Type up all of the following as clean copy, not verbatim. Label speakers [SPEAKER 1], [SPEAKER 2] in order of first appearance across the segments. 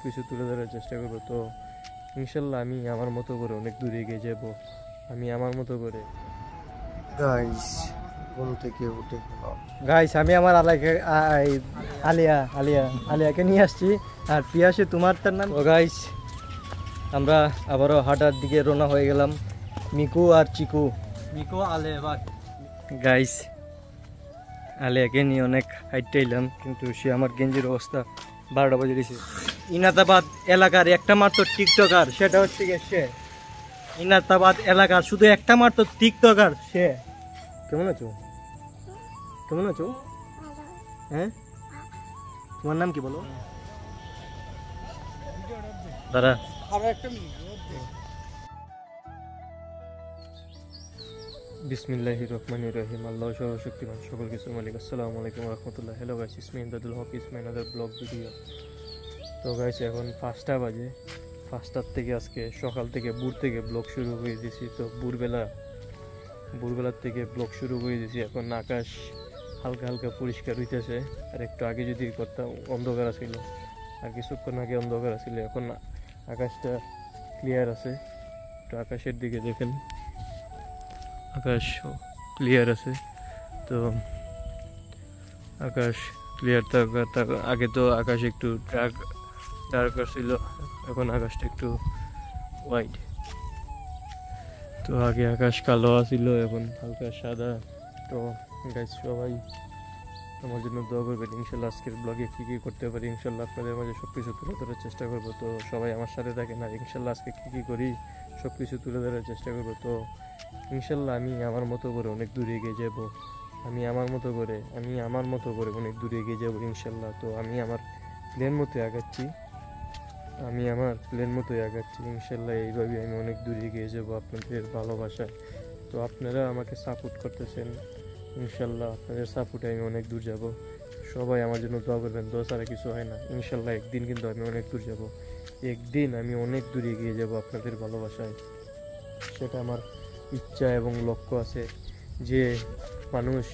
[SPEAKER 1] কিছু তুলে ধরার চেষ্টা করব। তো ইনশাল্লাহ আমি আমার মতো করে অনেক দূরে এগিয়ে যাব, আমি আমার মতো করে।
[SPEAKER 2] গাইস ঘুম থেকে উঠে
[SPEAKER 1] গাইস আমি আমার আলিয়াকে নিয়ে আসছি, আর পিয়াসে তোমার তার নাম। তো গাইস আমরা আবারও হাঁটার দিকে রওনা হয়ে গেলাম, মিকু আর চিকু। মিকু আলিয়া গাইস, আলিয়াকে নিয়ে অনেক হাইটে এলাম, কিন্তু সে আমার গেঞ্জির অবস্থা 12টা বাজে দিয়েছে। ইনাতাবাদ এলাকার একটা মাত্র টিকটকার, সেটা হচ্ছে সে। ইনাতাবাদ এলাকার শুধু একটা মাত্র টিকটকার সে। কেমন আছো? কেমন আছো? হ্যাঁ, তোমার নাম কি বলো? দাদা বিসমিল্লাহির রহমানির রহিম। আল্লাহ সর্বশক্তিমান, সকল কিছুর মালিক। আসসালামু আলাইকুম রহমতুল্লাহ। হ্যালো গাইস, ইসমি ইমদাদুল হক, ইসমি আনাদার ব্লগ ভিডিও। তো গাইস এখন 5টা বাজে, 5টার থেকে আজকে সকাল থেকে ভোর থেকে ব্লগ শুরু করে দিয়েছি। তো ভোরবেলার থেকে ব্লগ শুরু করে দিয়েছি। এখন আকাশ হালকা হালকা পরিষ্কার হইতেছে, আর একটু আগে যদি করতাম অন্ধকার ছিল, আর কিছুক্ষণ আগে অন্ধকার ছিল, এখন আকাশটা ক্লিয়ার আছে। তো আকাশের দিকে দেখেন, আকাশ ক্লিয়ার আছে। তো আকাশ ক্লিয়ার থাকার আগে তো আকাশ একটু ডার্ক ছিল, এখন আকাশটা একটু হোয়াইট। তো আগে আকাশ কালো ছিল, এখন হালকা সাদা। তো গাইস সবাই আমার জন্য দোয়া করবেন। ইনশাল্লাহ আজকের ব্লগে কী কী করতে পারি ইনশাল্লাহ আপনাদের মাঝে সব কিছু তুলে ধরার চেষ্টা করবো। তো সবাই আমার সাথে থাকেন, আর ইনশাল্লাহ আজকে কী কী করি সব কিছু তুলে ধরার চেষ্টা করবো। তো ইনশাল্লাহ আমি আমার মতো করে অনেক দূরে এগিয়ে যাব, আমি আমার মতো করে অনেক দূরে এগিয়ে যাব ইনশাল্লাহ। তো আমি আমার প্ল্যান মতোই আগাচ্ছি ইনশাল্লাহ। এইভাবে আমি অনেক দূরে এগিয়ে যাব আপনাদের ভালোবাসায়। তো আপনারা আমাকে সাপোর্ট করতেছেন, ইনশাল্লাহ আপনাদের সাপোর্টে আমি অনেক দূর যাব। সবাই আমার জন্য দোয়া করবেন, দোয়া ছাড়া কিছু হয় না। ইনশাল্লাহ একদিন কিন্তু আমি অনেক দূর যাব, একদিন আমি অনেক দূর এগিয়ে যাব আপনাদের ভালোবাসায়। সেটা আমার ইচ্ছা এবং লক্ষ্য আছে, যে মানুষ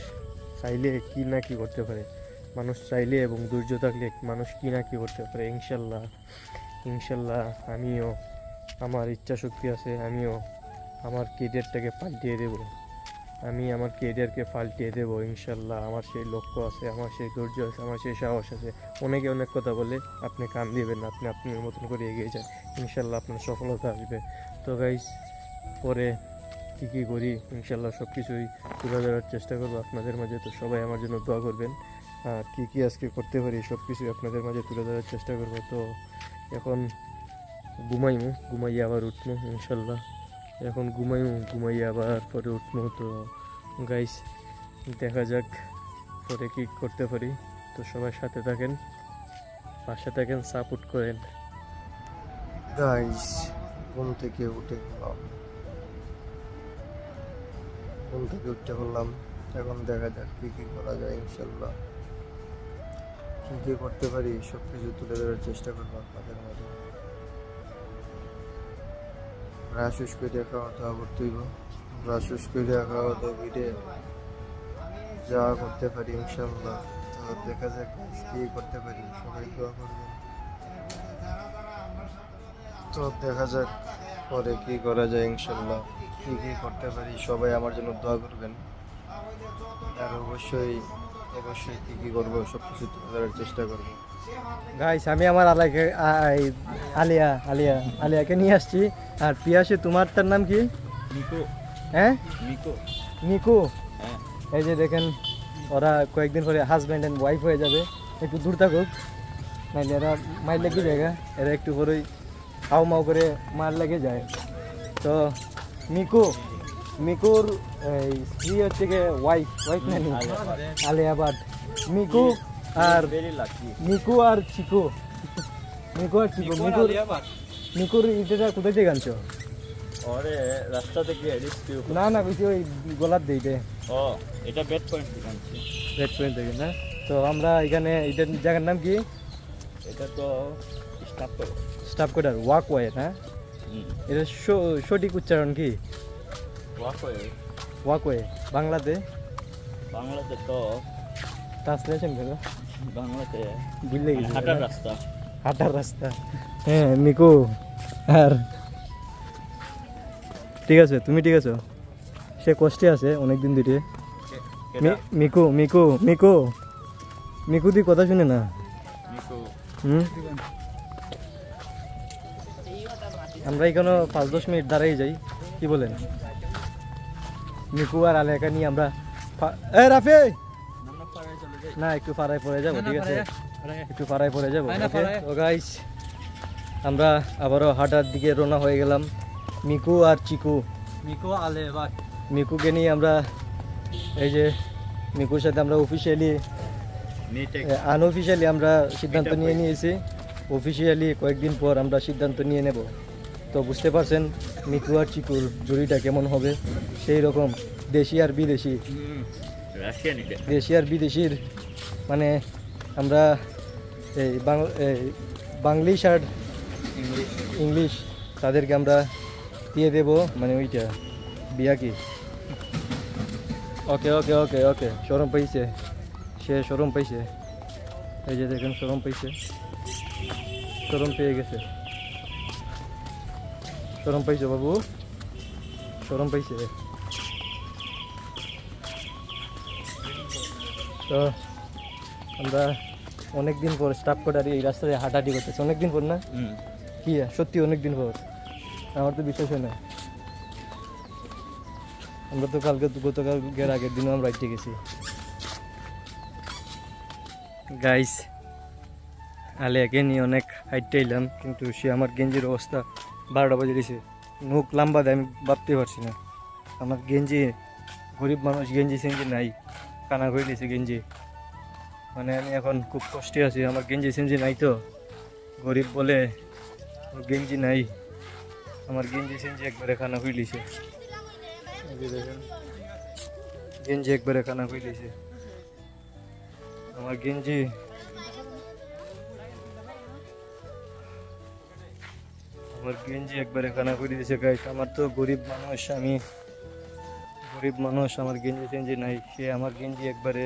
[SPEAKER 1] চাইলে কি না কি করতে পারে, মানুষ চাইলে এবং ধৈর্য থাকলে মানুষ কি না কি করতে পারে। ইনশাল্লাহ আমিও, আমার ইচ্ছা শক্তি আছে, আমিও আমার কেরিয়ারটাকে পাল্টিয়ে দেব, ইনশাল্লাহ। আমার সেই লক্ষ্য আছে, আমার সেই ধৈর্য আছে, আমার সেই সাহস আছে। অনেকে অনেক কথা বলে, আপনি কান দিবেন না, আপনি আপনার মতন করে এগিয়ে যান, ইনশাল্লাহ আপনার সফলতা আসবে। তো গাইস পরে কী করি ইনশাল্লাহ সব কিছুই তুলে ধরার চেষ্টা করবো আপনাদের মাঝে। তো সবাই আমার জন্য দোয়া করবেন, আর কী আজকে করতে পারি সব কিছুই আপনাদের মাঝে তুলে ধরার চেষ্টা করবো। তো এখন ঘুমাইয়ে আবার উঠবো ইনশাল্লাহ। এখন ঘুমাইয়ে আবার পরে উঠবো। তো গাইস দেখা যাক পরে কী করতে পারি। তো সবাই সাথে থাকেন, পাশে থাকেন, সাপোর্ট করেন।
[SPEAKER 2] গাইস ঘুম থেকে উঠে বললাম, এখন দেখা যাক কি কি করা যায়। ইনশাল্লাহ কি কি করতে পারি সব কিছু তুলে ধরার চেষ্টা করবো আপনাদের মাঝে। ব্রাশ করে খাওয়া দাওয়া করতে হইব, ভিডিও যা করতে পারি ইনশাল্লাহ। তো দেখা যাক কি করতে পারি, সবাই দোয়া করবেন। তো দেখা যাক পরে কি করা যায় ইনশাল্লাহ, কি কি করতে পারি সবাই আমার জন্য দোয়া করবেন। আর অবশ্যই কি কি করবো সব কিছু তুলে ধরার চেষ্টা করবো।
[SPEAKER 1] গাইস আমি আমার আলিয়াকে নিয়ে আসছি, আর পিয়াসে তোমার তার নাম কি? মিকু। হ্যাঁ মিকু। এই যে দেখেন, ওরা কয়েকদিন পরে হাজব্যান্ড অ্যান্ড ওয়াইফ হয়ে যাবে। একটু দূর থাকুক, নাইলে এরা মার লেগে জায়গা, এরা একটু পরেই মাও করে মার লেগে যায়। তো মিকুর স্ত্রী হচ্ছে গিয়ে ওয়াইফ নানি আলিয়া ভাট। মিকু আর চিকু। মিকুর ইটা কোথায় থেকে আনছো?
[SPEAKER 3] রাস্তা থেকে
[SPEAKER 1] না বেশি ওই গোলাপ দিইতে।
[SPEAKER 3] এটা বেড পয়েন্ট
[SPEAKER 1] থেকে না? তো আমরা এখানে এটার জায়গার নাম কি?
[SPEAKER 3] এটা তো
[SPEAKER 1] স্টাফ কোয়ার্টার, ওয়াকওয়ে না? এটা সঠিক উচ্চারণ কি? ওয়াকওয়ে বাংলাতে
[SPEAKER 3] তো
[SPEAKER 1] ট্রান্সলেশন করো।
[SPEAKER 3] বাংলাতে
[SPEAKER 1] ভুলে গেছি।
[SPEAKER 3] হাঁটার রাস্তা।
[SPEAKER 1] হাঁটার রাস্তা। হ্যাঁ মিকু, আর ঠিক আছে তুমি ঠিক আছো? সে কষ্টে আছে অনেকদিন ধরে। মিকু মিকু মিকু মিকু দি কথা শুনে না। আমরা এখানে 5-10 মিনিট দাঁড়াই যাই, কি বলেন? মিকু আর আলেকা নিয়ে আমরা রাফি না একটু পাড়ায় পড়ে যাবো, ঠিক আছে? একটু পাড়ায় পড়ে যাবো। তো গাইস আমরা আবারও হাঁটার দিকে রওনা হয়ে গেলাম। মিকু আর চিকু,
[SPEAKER 3] মিকু আলে ভাই,
[SPEAKER 1] মিকুকে নিয়ে আমরা এই যে মিকুর সাথে আমরা অফিসিয়ালি আনঅফিসিয়ালি আমরা সিদ্ধান্ত নিয়ে নিয়েছি। অফিসিয়ালি কয়েকদিন পর আমরা সিদ্ধান্ত নিয়ে নেব। তো বুঝতে পারছেন মিকু আর চিকুর জুড়িটা কেমন হবে, সেই রকম দেশি আর বিদেশি। দেশি আর বিদেশির মানে আমরা এই বাংলিশ আর ইংলিশ তাদেরকে আমরা দিয়ে দেব, মানে ওইটা বিয়া কি। ওকে ওকে ওকে ওকে শরম পাইছে, সে শরম পাইছে। এই যে দেখেন শরম পাইছে, শরম পেয়ে গেছে। শরম পাইছে বাবু, শরম পাইছে। তো আমরা অনেকদিন পর স্টাফ কোটারি এই রাস্তায় হাঁটাহাঁটি করতেছি, অনেকদিন পর না? কি সত্যি অনেকদিন পর, আমার তো বিশ্বাস হয় না। আমরা তো গতকালকের আগের দিনও আমরা রাইতে গেছি। গাইস আলিয়াকে নিয়ে অনেক হাইটে এলাম, কিন্তু সে আমার গেঞ্জির অবস্থা 12টা বাজে দিয়েছে। মুখ লম্বা দেয়, আমি ভাবতে পারছি না। আমার গেঞ্জি, গরিব মানুষ গেঞ্জি সেঞ্জি নাই, কানা করে দিয়েছে গেঞ্জি। মানে আমি এখন খুব কষ্টে আছি, আমার গেঞ্জি সেঞ্জি নাই। তো গরিব বলে গেঞ্জি নাই, আমার গেঞ্জি সেঞ্জি একবারে খানা হয়ে দিয়েছে। দেখেন গেঞ্জি একবারে খানা হয়ে দিয়েছে আমার গেঞ্জি। আমার গেঞ্জি একবারে খানা করে দিয়েছে গাইস। আমার তো গরিব মানুষ, আমি গরিব মানুষ, আমার গেঞ্জি টেঞ্জি নাই। সে আমার গেঞ্জি একবারে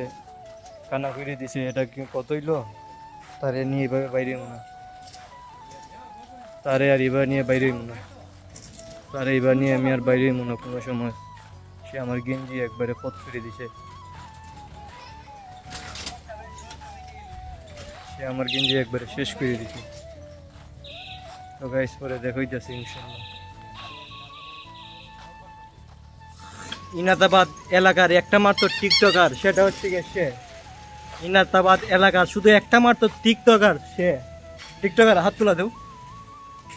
[SPEAKER 1] খানা করে দিয়েছে। এটা কি কত হইলো? তারে নিয়ে এভাবে বাইরে না, তারে আর এবার নিয়ে বাইরে না, তারে এবার নিয়ে আমি আর বাইরে মনে কোনো সময়। সে আমার গেঞ্জি একবারে পথ করে দিছে, সে আমার গেঞ্জি একবারে শেষ করে দিছে। তো গাইস পরে দেখাইতেছি ইনশাআল্লাহ। ইনাতাবাদ এলাকার একটা মাত্র টিকটকার, সেটা হচ্ছে সে। ইনাতাবাদ এলাকার শুধু একটা মাত্র টিকটকার, সে টিকটকার। হাত তুলা দেও,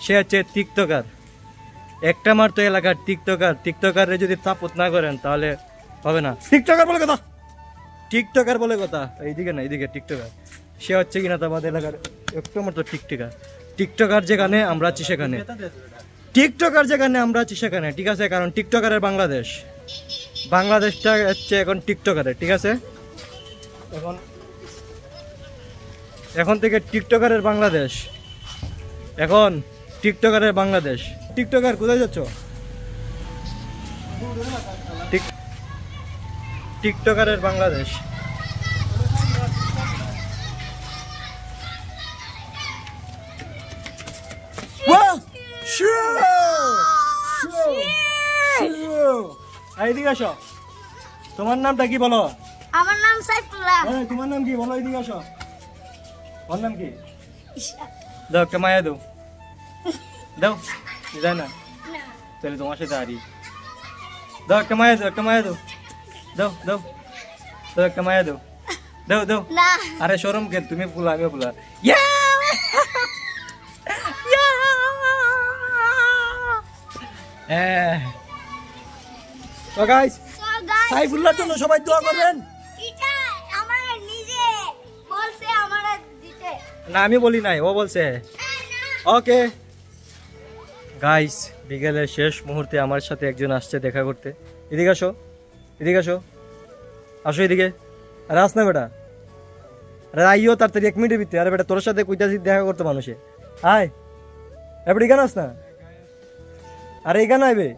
[SPEAKER 1] সে হচ্ছে টিকটকার, একটা মাত্র এলাকার টিকটকার। টিকটকারে যদি সাপোর্ট না করেন তাহলে হবে না। টিকটকার বলে কথা, টিকটকার বলে কথা, এইদিকে না এইদিকে টিকটকার। সে হচ্ছে ইনাতাবাদ এলাকার একটা মাত্র টিকটকার। টিকটকার যেখানে আমরা আছি সেখানে, টিকটকার যেখানে আমরা আছি সেখানে, ঠিক আছে? কারণ টিকটকারের বাংলাদেশ, বাংলাদেশটা হচ্ছে এখন টিকটকারের, ঠিক আছে? এখন থেকে টিকটকারের বাংলাদেশ, এখন টিকটকারের বাংলাদেশ। টিকটকার কোথায় যাচ্ছ? টিকটকারের বাংলাদেশ। এইদিকে আসো, তোমার নামটা কি বলো?
[SPEAKER 4] আমার নাম সাইফুল্লাহ।
[SPEAKER 1] তোমার নাম কি বলো? এইদিকে আসো, তোমার নাম কি? দাও একটা মায়া দাও, দাও যায় না তাহলে তোমার সাথে আরি। দাও একটা মায়া দাও, একটা মায়া দাও, দাও দাও দাও একটা মায়া দাও, দাও দাও। আরে শরম কে, তুমি ফুলা আমিও ফুলা। তো গাইস সাইফুল্লাহর জন্য সবাই দোয়া করবেন।
[SPEAKER 4] এটা আমার নিজে বলছে আমার দিতে
[SPEAKER 1] না, আমি বলি নাই, ও বলছে। ওকে গাইস, বিকেলের শেষ মুহূর্তে আমার সাথে একজন আসছে দেখা করতে। এদিকে আসো, এদিকে আসো, আসো এদিকে। আরে আস না বেটা, আরে আইও তাড়াতাড়ি 1 মিনিটের ভিতরে। আরে বেটা তোর সাথে কইতাছি দেখা করতে মানুষে, আয় এবার এখানে আস না। আরে এখানে আইবে,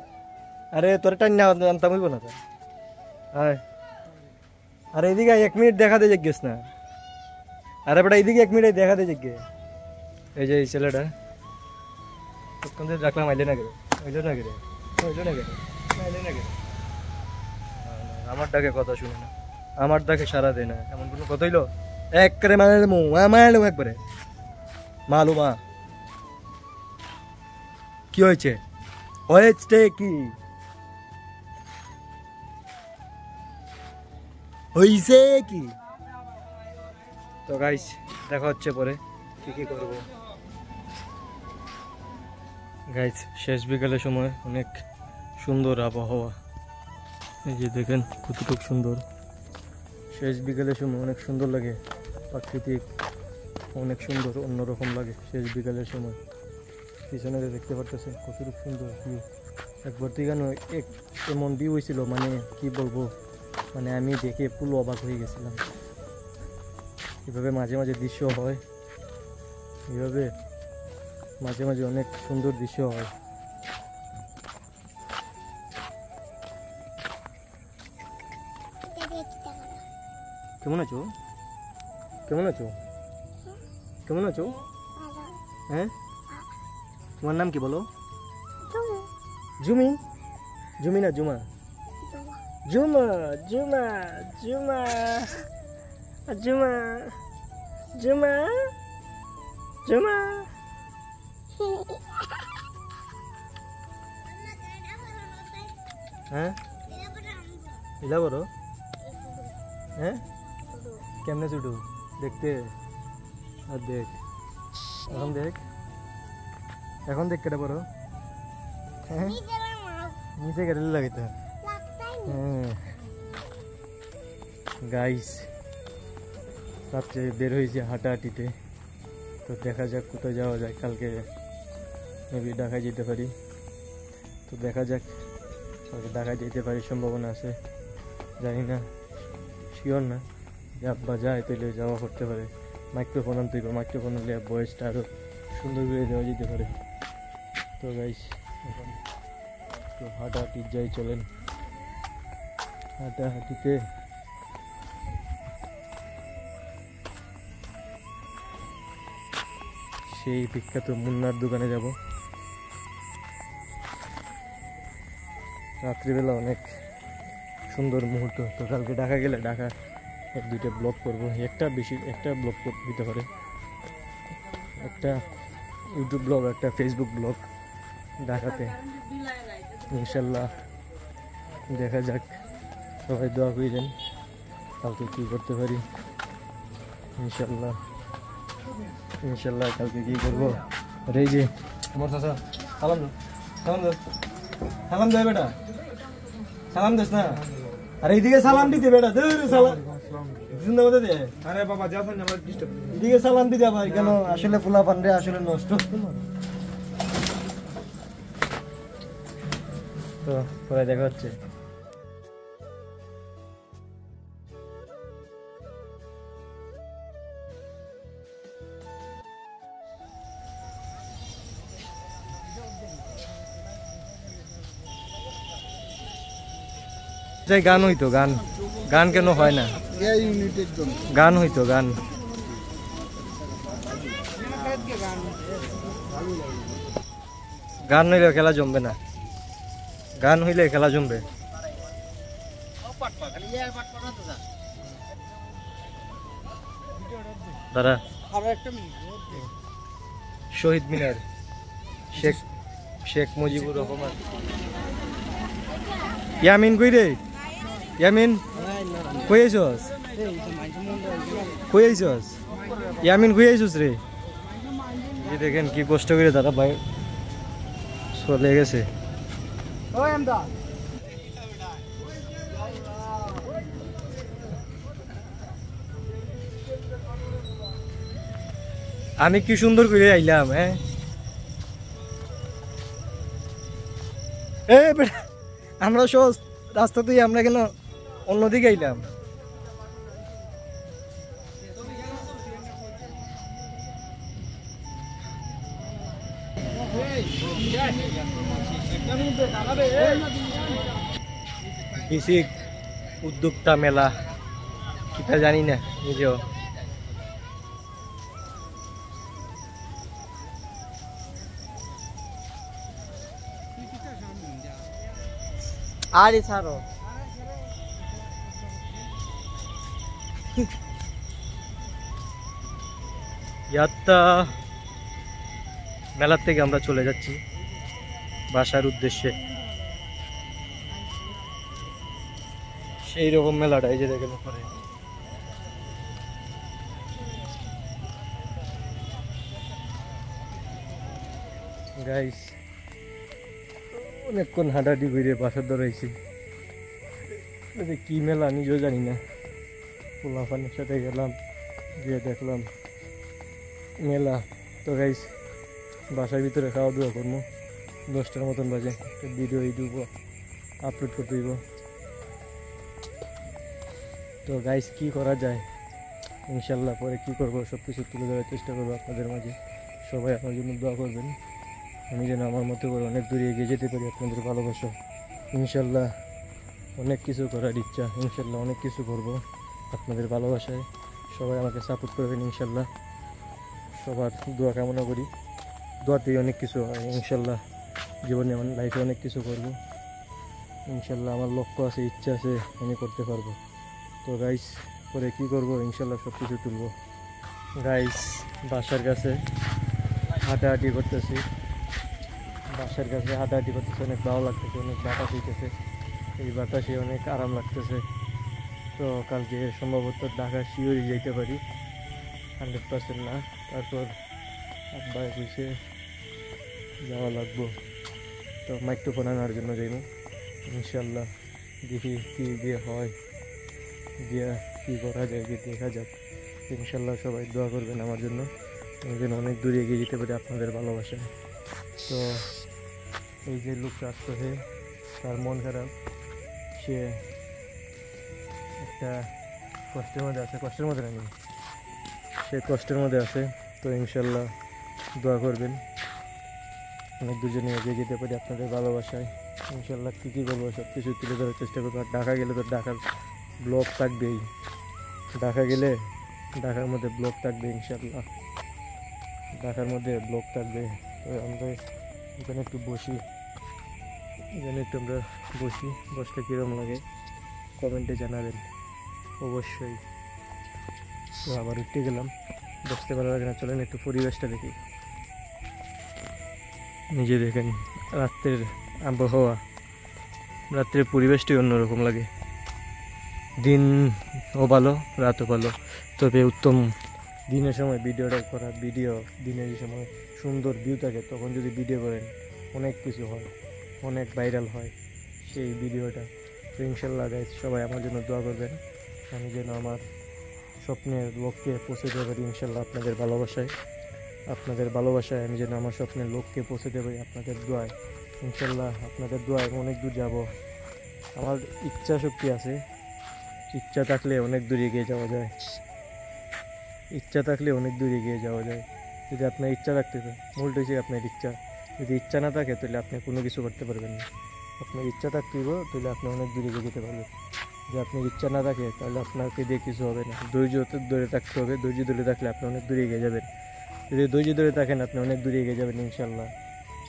[SPEAKER 1] আরে তোর টাইম না আনতাম হইব না। আয়, আরে এদিকে 1 মিনিট দেখা দিয়ে গেছ না। আরে বেটা এদিকে 1 মিনিট দেখা দিয়ে গে।
[SPEAKER 2] এই যে এই ছেলেটা কোন দিন রাখলাম আইলে না কেন আমার ডাকে কথা শুনে না, আমার ডাকে সারা দেয় না, এমন কোনো কথা হইলো এক করে মারলে একবারে মালু মা। কি হয়েছে কি হইছে কি? তো গাইস দেখা হচ্ছে পরে কি করবো। গাইস শেষ বিকালের সময় অনেক সুন্দর আবহাওয়া, এই যে দেখেন কতটুক সুন্দর। শেষ বিকালের সময় অনেক সুন্দর লাগে, প্রাকৃতিক অনেক সুন্দর, অন্যরকম লাগে শেষ বিকালের সময়। পিছনে দেখতে পারতেছেন কতটুক সুন্দর ভিউ। একবার তো এখানে এমন ভিউ হয়েছিল, মানে কি বলবো, মানে আমি দেখে পুরো অবাক হয়ে গেছিলাম। এভাবে মাঝে মাঝে দৃশ্য হয়, এভাবে মাঝে মাঝে অনেক সুন্দর দৃশ্য হয়। কেমন আছো? কেমন আছো? কেমন আছো? হ্যাঁ, তোমার নাম কি বলো? জুমি? জুমি না জুমা? জুমা জুমা জুমা জুমা জুমা জুমা। হ্যাঁ ইলা বড়? হ্যাঁ কেমনে ছুটু দেখতে? আর দেখ এখন দেখ, এখন দেখ কেটে বড়। হ্যাঁ নিচে কেটে লাগে তো। হ্যাঁ গাইস রাত্রে বের হয়েছে হাঁটাহাঁটিতে, তো দেখা যাক কোথায় যাওয়া যায়। কালকে মেবি ঢাকায় যেতে পারি, তো দেখা যাক কালকে ঢাকায় যেতে পারি, সম্ভাবনা আছে, জানি না, শিওর না। বা যায় তাহলে যাওয়া করতে পারে। মাইক্রোফোন আনতে হবে, মাইক্রোফোন হলে ভয়েসটা আরও সুন্দর করে দেওয়া যেতে পারে। তো গাইস এখন তো হাঁটাহাঁটি যাই, চলেন হাঁটাহাঁটিতে। সেই বিখ্যাত মুন্নার দোকানে যাব। রাত্রিবেলা অনেক সুন্দর মুহূর্ত। তো কালকে ঢাকা গেলে ঢাকা এক দুইটা ব্লগ করবো, একটা ব্লগ দিতে পারে, একটা ইউটিউব ব্লগ, একটা ফেসবুক ব্লগ ঢাকাতে ইনশাল্লাহ। দেখা যাক, সবাই দোয়া করে দেন কালকে কী করতে পারি। ইনশাল্লাহ ইনশাল্লাহ কালকে কী করবো। আর এই যে আমার চাচা সালাম সালাম সালাম দেয় বেটা, সালাম দিস না। আর এইদিকে সালাম দিতে বেটা, সালাম জিন্দাবাদে দে। আরে বাবা যা আমার ডিস্টার্ব, এদিকে সালাম দিতে ভাই। কেন আসলে ফুলা পান্ডে আসলে নষ্ট। তো পরে দেখা হচ্ছে। গান হইতো, গান গান কেন হয় না? গান হইতো, গান গান হইলে খেলা জমবে না, গান হইলে খেলা জমবে। দাদা শহীদ মিনার, শেখ মুজিবুর রহমান। ইয়ামিন কই রে? ইয়ামিন কই আইছস? কই আইছস? ইয়ামিন কই আইছস রে? এই দেখেন কি কষ্ট করে দাদা ভাই চলে গেছে। আমি কি সুন্দর করে আইলাম। হ্যাঁ আমরা সহজ রাস্তা তুই, আমরা কেন অন্যদিকে আইলাম? কৃষিক উদ্যোক্তা মেলা কিটা জানি না নিজেও।
[SPEAKER 1] আরে ছাড়ো ইয়াত্তা মেলার থেকে আমরা চলে যাচ্ছি বাসার উদ্দেশ্যে। সেই রকম মেলাটা এই যে দেখেন উপরে। গাইস অনেকক্ষণ হাঁটাহাঁটি করে বাসার ধরাইছি, কি মেলা নিজেও জানি না। পোলাপানের সাথে গেলাম, গিয়ে দেখলাম মেলা। তো গাইস বাসার ভিতরে খাওয়া দাওয়া করবো, 10টার মতন বাজে। একটা ভিডিও ইউটিউব আপলোড করতে দিব। তো গাইস কি করা যায়, ইনশাল্লাহ পরে কি করবো সব কিছু তুলে ধরার চেষ্টা করবো আপনাদের মাঝে। সবাই আমার জন্য দোয়া করবেন, আমি যেন আমার মতো করে অনেক দূরে এগিয়ে যেতে পারি আপনাদের ভালোবাসা। ইনশাল্লাহ অনেক কিছু করার ইচ্ছা, ইনশাল্লাহ অনেক কিছু করব আপনাদের ভালোবাসায়। সবাই আমাকে সাপোর্ট করবেন ইনশাল্লাহ। সবার দোয়া কামনা করি, দোয়াতেই অনেক কিছু হয়। ইনশাল্লাহ জীবনে আমার লাইফে অনেক কিছু করব ইনশাল্লাহ। আমার লক্ষ্য আছে, ইচ্ছা আছে, আমি করতে পারবো। তো গাইস পরে কি করব ইনশাল্লাহ সব কিছু তুলব। গাইস বাসার কাছে হাঁটাহাঁটি করতেছি, বাসার কাছে হাঁটাহাঁটি করতেছে, অনেক ভালো লাগতেছে, অনেক বাতাস হইতেছে। এই বাতাসে অনেক আরাম লাগতেছে। তো কালকে সম্ভবত ঢাকা শিওরই যাইতে পারি, 100% না। তারপর আব্বাই বসে যাওয়া লাগবো, তো মাইক্রোফোন আনার জন্য যাইব ইনশাল্লাহ। দেখি কী দিয়ে হয়, দিয়ে কী করা যায়, যে দেখা যাক। ইনশাল্লাহ সবাই দোয়া করবেন আমার জন্য, আমি যেন অনেক দূরে এগিয়ে যেতে পারি আপনাদের ভালোবাসায়। তো এই যে লোকটা আসতেছে, তার মন খারাপ, সে একটা কষ্টের মধ্যে আছে, কষ্টের মধ্যে নেই, সে কষ্টের মধ্যে আছে। তো ইনশাল্লাহ দোয়া করবেন, অনেক দুজনে এগিয়ে যেতে পারি আপনাদের ভালোবাসায়। ইনশাল্লাহ কী কী করবো সব কিছু তুলে ধরার চেষ্টা করবো। আর ঢাকা গেলে তো ঢাকার ব্লগ থাকবেই, ঢাকা গেলে ঢাকার মধ্যে ব্লগ থাকবে ইনশাল্লাহ, ঢাকার মধ্যে ব্লগ থাকবে। তো আমরা এখানে একটু বসি, এখানে একটু আমরা বসি, বসলে কীরকম লাগে কমেন্টে জানাবেন অবশ্যই। তো আবার উঠতে গেলাম, বসতে ভালো লাগে না, চলেন একটু পরিবেশটা দেখি। নিজে দেখেন রাত্রের আবহাওয়া, রাত্রের পরিবেশটাই অন্যরকম লাগে। দিনও ভালো, রাতও ভালো, তবে উত্তম দিনের সময় ভিডিওটা করা। দিনের যে সময় সুন্দর ভিউ থাকে তখন যদি ভিডিও করেন অনেক কিছু হয়, অনেক ভাইরাল হয় সেই ভিডিওটা। তো ইনশাল্লাহ গাইস সবাই আমার জন্য দোয়া করবেন, আমি যেন আমার স্বপ্নের লক্ষ্যে পৌঁছতে পারি ইনশাল্লাহ আপনাদের ভালোবাসায়। আপনাদের ভালোবাসায় আমি যেন আমার স্বপ্নের লক্ষ্যে পৌঁছতে পারি আপনাদের দোয়ায়। ইনশাল্লাহ আপনাদের দোয়ায় অনেক দূর যাব। আমার ইচ্ছা শক্তি আছে, ইচ্ছা থাকলে অনেক দূর এগিয়ে যাওয়া যায়, ইচ্ছা থাকলে অনেক দূর এগিয়ে যাওয়া যায়। যদি আপনার ইচ্ছা থাকতে হবে, মূলটা হচ্ছে আপনার ইচ্ছা। যদি ইচ্ছা না থাকে তাহলে আপনি কোনো কিছু করতে পারবেন না। আপনার ইচ্ছা থাকতে হবে, তাহলে আপনি অনেক দূরে এগিয়ে যেতে পারবেন। যদি আপনার ইচ্ছা না থাকে তাহলে আপনাকে দিয়ে কিছু হবে না। ধৈর্য ধরে থাকতে হবে, ধৈর্য ধরে থাকলে আপনি অনেক দূরে এগিয়ে যাবেন। যদি ধৈর্য ধরে থাকেন আপনি অনেক দূরে এগিয়ে যাবেন ইনশাল্লাহ।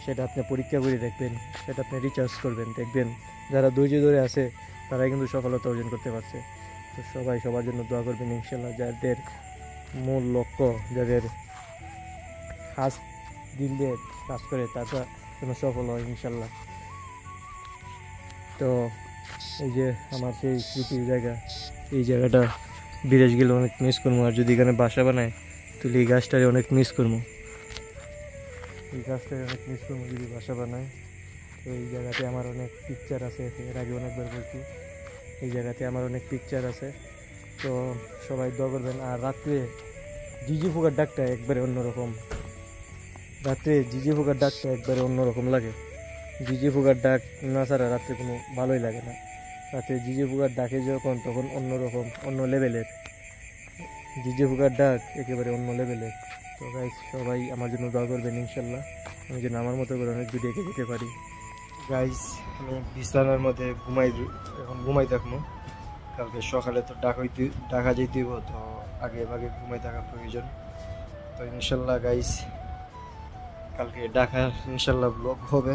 [SPEAKER 1] সেটা আপনি পরীক্ষা করে দেখবেন, সেটা আপনি রিচার্জ করবেন, দেখবেন যারা ধৈর্য ধরে আছে তারাই কিন্তু সফলতা অর্জন করতে পারছে। তো সবাই সবার জন্য দোয়া করবেন ইনশাল্লাহ। যাদের মূল লক্ষ্য, যাদের হাত দিল দিয়ে কাজ করে তারা যেন সফল হয় ইনশাল্লাহ। তো এই যে আমার সেই স্মৃতির জায়গা, এই জায়গাটা বিদেশ গেলে অনেক মিস করবো। আর যদি এখানে বাসা বানায় তাহলে এই গাছটারে অনেক মিস করবো, এই গাছটারে অনেক মিস করবো যদি বাসা বানায়। তো এই জায়গাতে আমার অনেক পিকচার আছে, এর আগে অনেকবার বলছি, এই জায়গাতে আমার অনেক পিকচার আছে। তো সবাই দোয়া করবেন। আর রাত্রে জিজি পোকার ডাকটা একবারে অন্যরকম, রাত্রে জিজি পোকার ডাকটা একবারে অন্যরকম লাগে। জিজি পোকার ডাক না ছাড়া রাত্রে কোনো ভালোই লাগে না। রাত্রে জিজি পোকার ডাকে যখন তখন অন্যরকম, অন্য লেভেলের জিজি পোকার ডাক, একেবারে অন্য লেভেলের। তো গাইস সবাই আমার জন্য দোয়া করবেন ইনশাল্লাহ, আমি যেন আমার মতো করে অনেক দূরে এগিয়ে যেতে পারি। গাইস আমি বিছানার মধ্যে এখন ঘুমাই থাকবো। কালকে সকালে তো ঢাকা যেতে হইব, তো আগে ভাগে ঘুমাই থাকা প্রয়োজন। তো ইনশাল্লাহ গাইস কালকে ঢাকা ইনশাল্লাহ ব্লগ হবে।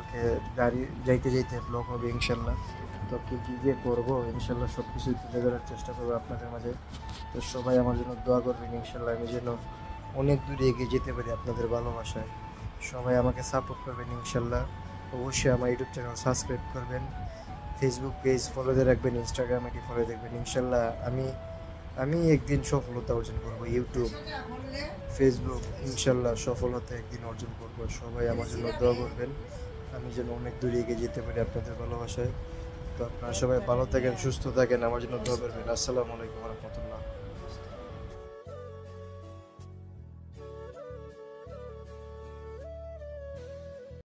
[SPEAKER 2] কালকে গাড়ি যাইতে যাইতে ব্লগ হবে ইনশাল্লাহ। তো কী কী যে করবো ইনশাল্লাহ সব কিছুই তুলে ধরার চেষ্টা করবো আপনাদের মাঝে। তো সবাই আমার জন্য দোয়া করবেন ইনশাল্লাহ, আমি যেন অনেক দূরে এগিয়ে যেতে পারি আপনাদের ভালোবাসায়। সবাই আমাকে সাপোর্ট করবেন ইনশাল্লাহ। অবশ্যই আমার ইউটিউব চ্যানেল সাবস্ক্রাইব করবেন, ফেসবুক পেজ ফলো দিয়ে রাখবেন, ইনস্টাগ্রাম আইডি ফলো দেখবেন। ইনশাল্লাহ আমি একদিন সফলতা অর্জন করবো, ইউটিউব ফেসবুক ইনশাল্লাহ সফলতা একদিন অর্জন করবো। সবাই আমার জন্য দোয়া করবেন, আমি যেন অনেক দূরে এগিয়ে যেতে পারি আপনাদের ভালোবাসায়। তো আপনারা সবাই ভালো থাকেন, সুস্থ থাকেন, আমার জন্য দোয়া করবেন। আসসালামু আলাইকুম রহমতুল্লাহ।